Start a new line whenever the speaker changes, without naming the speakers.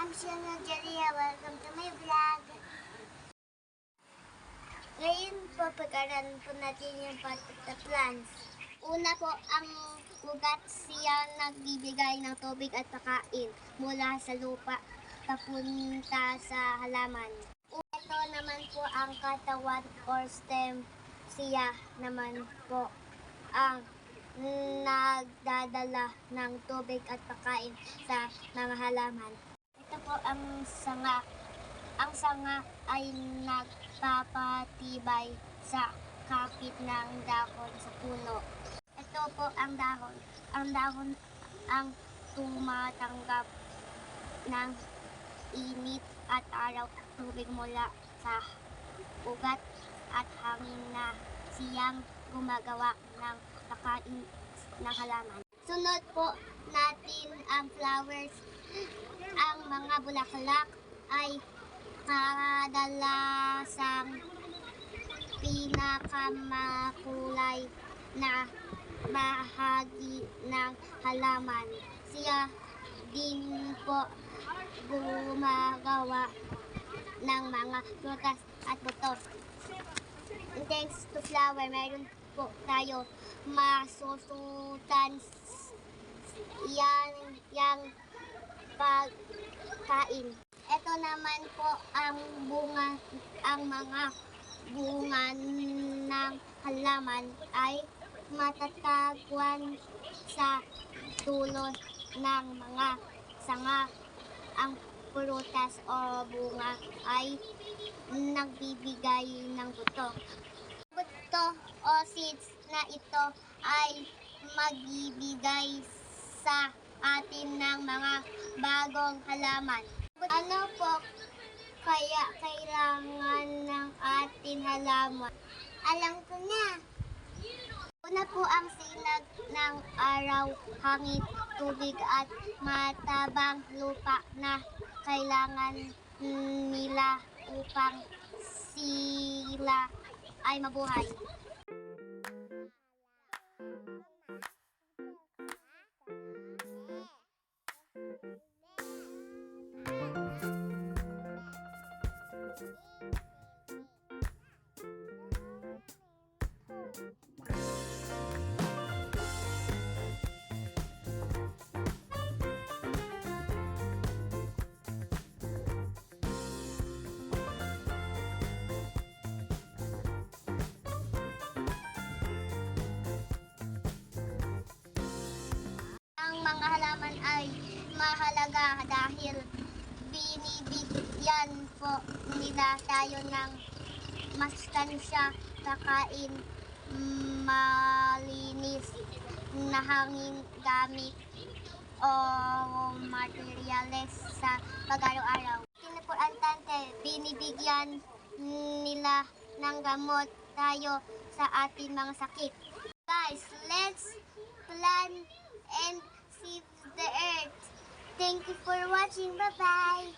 I'm Shana Jalia. Welcome to my vlog. Ngayon po, pag-aralan po natin yung potted plants. Una po, ang ugat siya nagbibigay ng tubig at pagkain mula sa lupa papunta sa halaman. Ito naman po ang katawan or stem. Siya naman po ang nagdadala ng tubig at pagkain sa mga halaman. Ito po ang sanga. Ang sanga ay nagpapatibay sa kapit ng dahon sa puno. Ito po ang dahon. Ang dahon ang tumatanggap ng init at araw at tubig mula sa ugat at hangin na siyang gumagawa ng pagkain ng halaman. Sunod po natin ang flowers. Ang mga bulaklak ay kadalasang pinakamakulay na bahagi ng halaman. Siya din po gumagawa ng mga prutas at buto. Thanks to flower, mayroon po tayo masusutan yang pagkain. Ito naman po ang bunga, ang mga bunga ng halaman ay matatagwan sa dulo ng mga sanga. Ang prutas o bunga ay nagbibigay ng buto. Buto o seeds na ito ay magbibigay sa atin ng mga bagong halaman. Ano po kaya kailangan ng ating halaman? Alam ko na. Una po ang sinag ng araw, hangin, tubig at matabang lupa na kailangan nila upang sila ay mabuhay. Ang mga halaman ay mahalaga dahil binibigyan po nila tayo ng masustansya, pagkain, malinis na hangin, gamit o materyales sa pag-araw-araw. Importante, binibigyan nila ng gamot tayo sa ating mga sakit. Guys, let's plant and save the earth. Thank you for watching. Bye-bye.